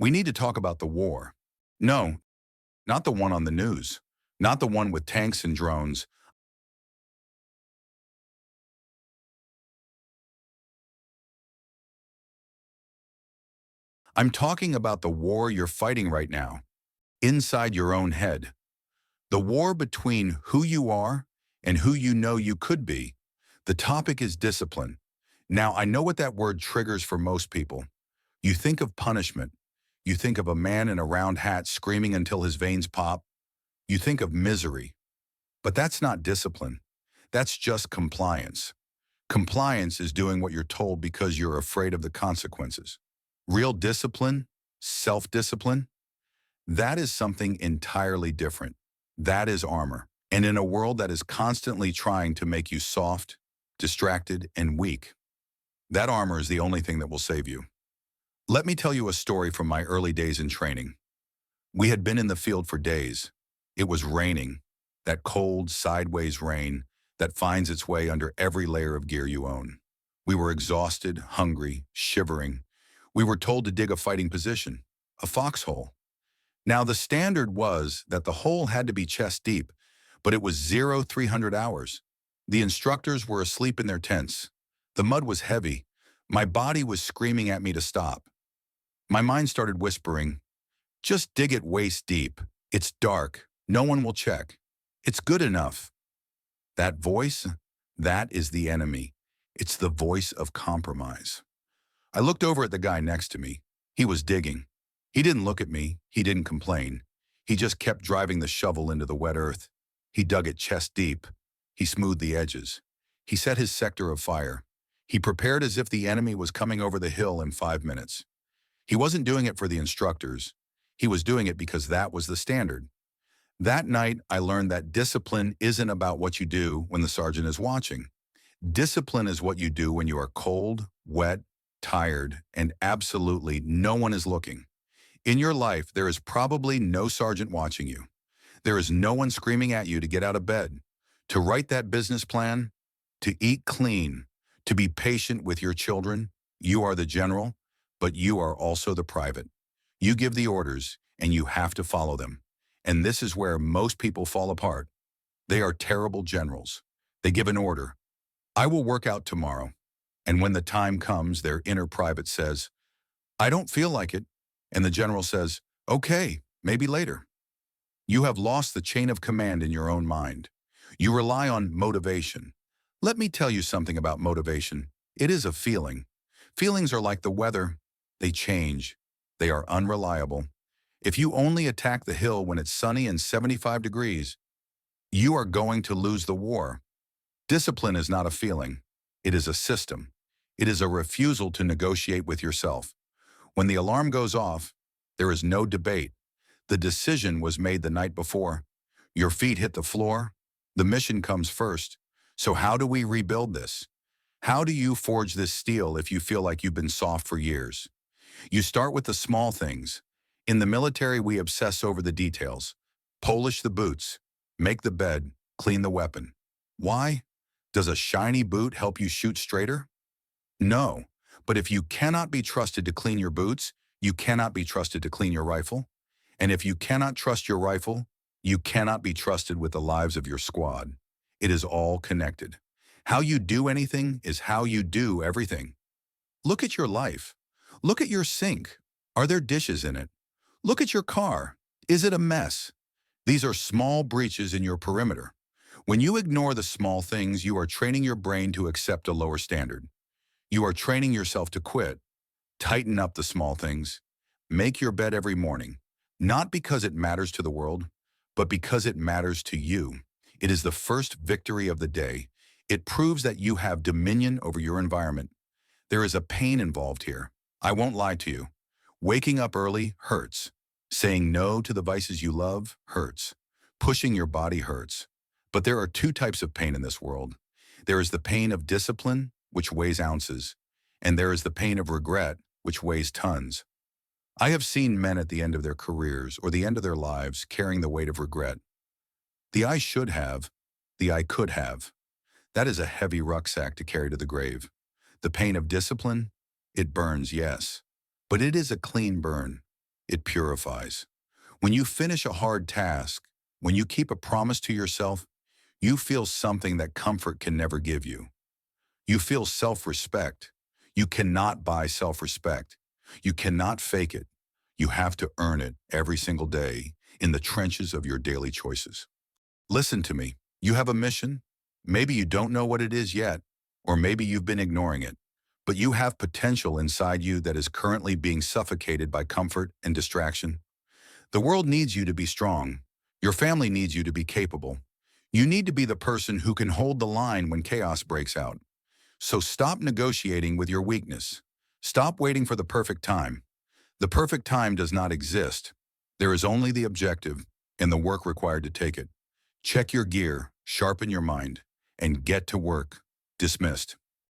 We need to talk about the war. No, not the one on the news. Not the one with tanks and drones. I'm talking about the war you're fighting right now, inside your own head. The war between who you are and who you know you could be. The topic is discipline. Now, I know what that word triggers for most people. You think of punishment. You think of a man in a round hat screaming until his veins pop. You think of misery. But that's not discipline. That's just compliance. Compliance is doing what you're told because you're afraid of the consequences. Real discipline, self-discipline, that is something entirely different. That is armor. And in a world that is constantly trying to make you soft, distracted, and weak, that armor is the only thing that will save you. Let me tell you a story from my early days in training. We had been in the field for days. It was raining, that cold, sideways rain that finds its way under every layer of gear you own. We were exhausted, hungry, shivering. We were told to dig a fighting position, a foxhole. Now, the standard was that the hole had to be chest deep, but it was 0300 hours. The instructors were asleep in their tents. The mud was heavy. My body was screaming at me to stop. My mind started whispering, just dig it waist deep. It's dark. No one will check. It's good enough. That voice, that is the enemy. It's the voice of compromise. I looked over at the guy next to me. He was digging. He didn't look at me. He didn't complain. He just kept driving the shovel into the wet earth. He dug it chest deep. He smoothed the edges. He set his sector of fire. He prepared as if the enemy was coming over the hill in 5 minutes. He wasn't doing it for the instructors. He was doing it because that was the standard. That night, I learned that discipline isn't about what you do when the sergeant is watching. Discipline is what you do when you are cold, wet, tired, and absolutely no one is looking. In your life, there is probably no sergeant watching you. There is no one screaming at you to get out of bed, to write that business plan, to eat clean, to be patient with your children. You are the general, but you are also the private. You give the orders, and you have to follow them. And this is where most people fall apart. They are terrible generals. They give an order. I will work out tomorrow. And when the time comes, their inner private says, I don't feel like it. And the general says, okay, maybe later. You have lost the chain of command in your own mind. You rely on motivation. Let me tell you something about motivation. It is a feeling. Feelings are like the weather. They change. They are unreliable. If you only attack the hill when it's sunny and 75 degrees, you are going to lose the war. Discipline is not a feeling. It is a system. It is a refusal to negotiate with yourself. When the alarm goes off, there is no debate. The decision was made the night before. Your feet hit the floor. The mission comes first. So how do we rebuild this? How do you forge this steel if you feel like you've been soft for years? You start with the small things. In the military, we obsess over the details. Polish the boots, make the bed, clean the weapon. Why? Does a shiny boot help you shoot straighter? No, but if you cannot be trusted to clean your boots, you cannot be trusted to clean your rifle. And if you cannot trust your rifle, you cannot be trusted with the lives of your squad. It is all connected. How you do anything is how you do everything. Look at your life. Look at your sink. Are there dishes in it? Look at your car. Is it a mess? These are small breaches in your perimeter. When you ignore the small things, you are training your brain to accept a lower standard. You are training yourself to quit. Tighten up the small things. Make your bed every morning, not because it matters to the world, but because it matters to you. It is the first victory of the day. It proves that you have dominion over your environment. There is a pain involved here. I won't lie to you. Waking up early hurts. Saying no to the vices you love hurts. Pushing your body hurts. But there are two types of pain in this world. There is the pain of discipline, which weighs ounces, and there is the pain of regret, which weighs tons. I have seen men at the end of their careers or the end of their lives carrying the weight of regret. The I should have, the I could have. That is a heavy rucksack to carry to the grave. The pain of discipline, it burns, yes, but it is a clean burn. it purifies. When you finish a hard task, when you keep a promise to yourself, you feel something that comfort can never give you. You feel self-respect. You cannot buy self-respect. You cannot fake it. You have to earn it every single day in the trenches of your daily choices. Listen to me. You have a mission. Maybe you don't know what it is yet, or maybe you've been ignoring it. But you have potential inside you that is currently being suffocated by comfort and distraction. The world needs you to be strong. Your family needs you to be capable. You need to be the person who can hold the line when chaos breaks out. So stop negotiating with your weakness. Stop waiting for the perfect time. The perfect time does not exist. There is only the objective and the work required to take it. Check your gear, sharpen your mind, and get to work. Dismissed.